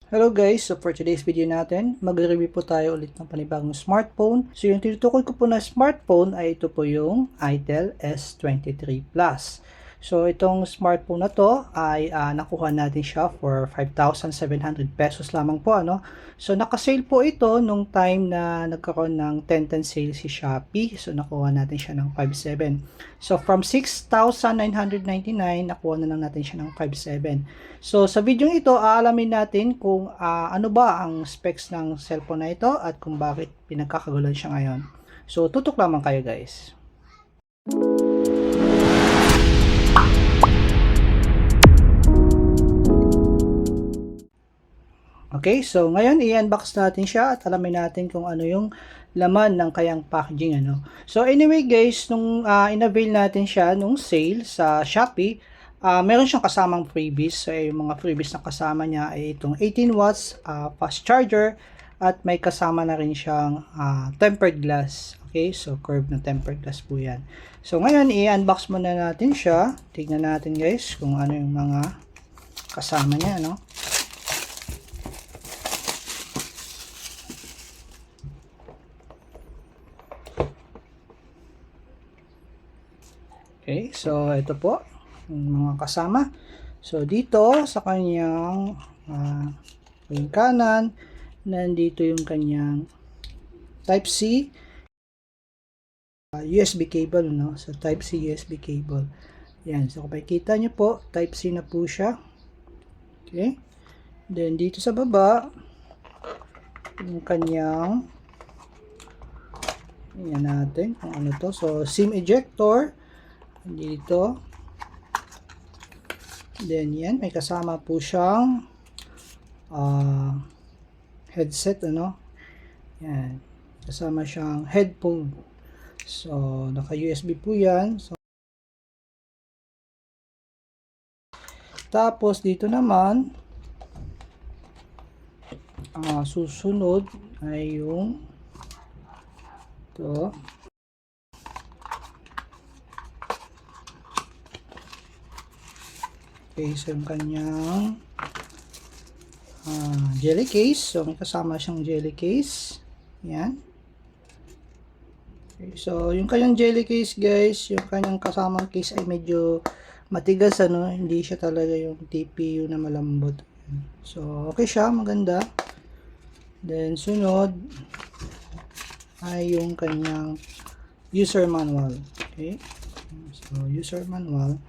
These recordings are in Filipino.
Hello guys, so for today's video natin, mag-review po tayo ulit ng panibagong smartphone. So yung tinutukoy ko po na smartphone ay ito po yung Itel S23 Plus. So itong smartphone na to ay nakuha natin siya for 5,700 pesos lamang po ano. So naka-sale po ito nung time na nagkaroon ng 10/10 sale si Shopee. So nakuha natin siya ng 5,700. So from 6,999 nakuha na lang natin siya ng 5,700. So sa video ito, aalamin natin kung ano ba ang specs ng cellphone na ito at kung bakit pinagkakagulan siya ngayon. So tutok lamang kayo guys. Okay, so ngayon i-unbox natin siya at alamin natin kung ano yung laman ng kayang packaging ano. So anyway guys, nung in-avail natin siya nung sale sa Shopee, meron siyang kasamang freebies. So yung mga freebies na kasama niya ay itong 18 watts fast charger at may kasama na rin siyang tempered glass. Okay, so curved na tempered glass po yan. So ngayon i-unbox muna natin siya. Tignan natin guys kung ano yung mga kasama niya no. Okay, so ito po yung mga kasama. So dito sa kanyang yung kanan, nandito yung kanyang Type-C USB cable no. So Type-C USB cable. Yan, so kung makikita niyo po, Type-C na po siya. Okay. Then dito sa baba, yung kanyang yan natin kung ano to. So SIM ejector dito. Then yan, may kasama po siyang headset ano. Yan, kasama siyang headphone. So naka USB po yan. So tapos dito naman susunod ay yung to. Okay, so yung kanyang jelly case. So may kasama siyang jelly case. Yan. Okay, so yung kanyang jelly case guys, yung kanyang kasamang case ay medyo matigas ano, hindi siya talaga yung TPU na malambot. So okay siya, maganda. Then sunod ay yung kanyang user manual. Okay. So user manual.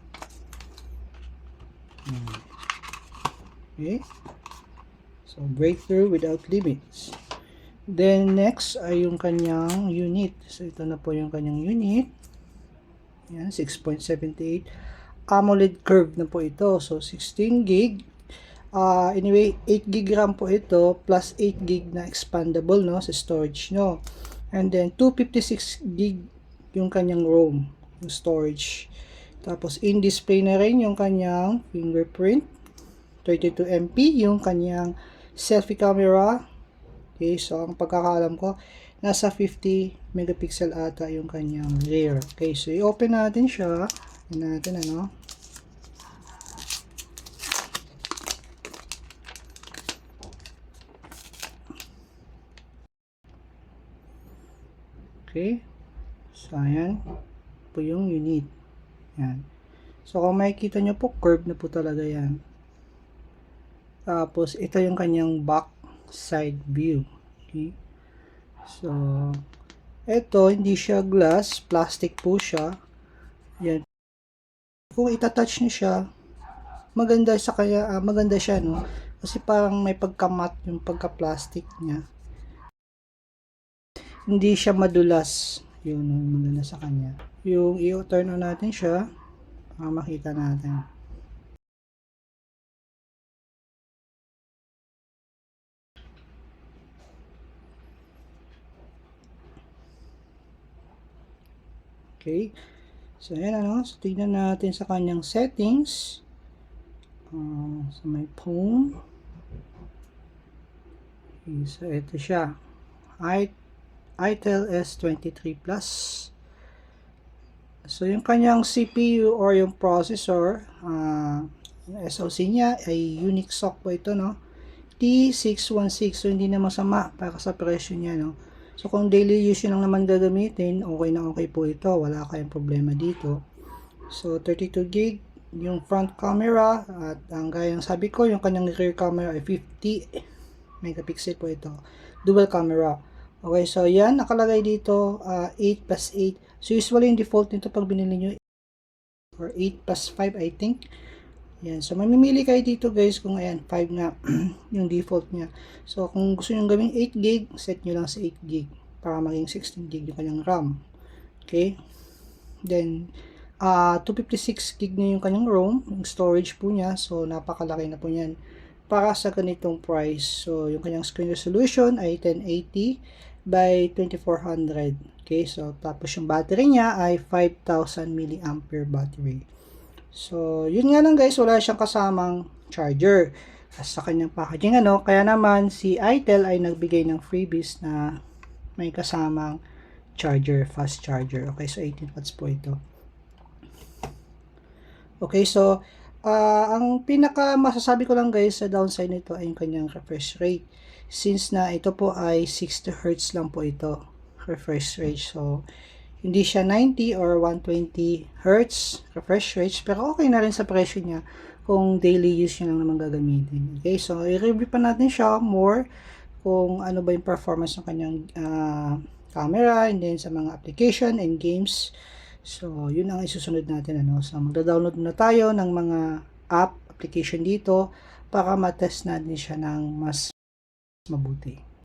Okay. So breakthrough without limits. Then next ay yung kanyang unit. So ito na po yung kanyang unit. Yan, 6.78 AMOLED curve na po ito. So 16 gig. Anyway, 8 gig RAM po ito plus 8 gig na expandable no sa storage no. And then 256 gig yung kanyang ROM, yung storage. Tapos in-display na rin yung kanyang fingerprint. 32 MP yung kanyang selfie camera. Okay, so ang pagkakaalam ko, nasa 50 megapixel ata yung kanyang rear. Okay, so i-open natin siya. Tignan natin ano. Okay, so ayan po yung unit. Yan. So kung makikita nyo po, curved na po talaga yan. Tapos ito yung kanyang back side view. Okay. So ito hindi siya glass, plastic po siya. Yan. Kung itatouch niyo siya, maganda sa kaya maganda siya no. Kasi parang may pagka-matte yung pagka-plastic niya. Hindi siya madulas. Yun maganda sa kanya. Yung i-turn on natin siya, makita natin. Okay. So, ayan ano. So, tignan natin sa kanyang settings. So, may phone. Okay, so, ito siya. Itel S23 Plus. So, yung kanyang CPU or yung processor, yung SoC niya ay Unix SoC po ito, no? 50,616. So, hindi na masama para sa presyo niya, no? So, kung daily use yun lang naman gagamitin, okay na okay po ito. Wala kayong problema dito. So, 32 gig yung front camera. At ang gaya ng sabi ko, yung kanyang rear camera ay 50 megapixel po ito. Dual camera. Okay, so yan, nakalagay dito 8 plus 8. So, usually yung default nito pag binili nyo or 8 plus 5, I think. Yan. So, mamimili kayo dito guys kung ayan, 5 nga yung default niya. So, kung gusto nyo gawing 8 gig, set nyo lang sa 8 gig para maging 16 gig yung kanyang RAM. Okay? Then, 256 gig na yung kanyang ROM, yung storage po niya. So, napakalaki na po niyan para sa ganitong price. So, yung kanyang screen resolution ay 1080 by 2400. Okay? So, tapos yung battery niya ay 5000 mAh battery. So, yun nga lang guys, wala siyang kasamang charger sa kanyang packaging, ano. Kaya naman, si itel ay nagbigay ng freebies na may kasamang charger, fast charger. Okay, so 18 watts po ito. Okay, so, ang pinaka masasabi ko lang guys sa downside nito ay yung kanyang refresh rate. Since na ito po ay 60 Hz lang po ito, refresh rate. So, hindi siya 90 or 120 Hz refresh rate, pero okay na rin sa presyo niya kung daily use nyo lang naman gagamitin. Okay, so i-review pa natin siya more kung ano ba yung performance ng kanyang camera and then sa mga application and games. So, yun ang isusunod natin, ano. So, magda-download na tayo ng mga application dito para matest natin siya ng mas mabuti.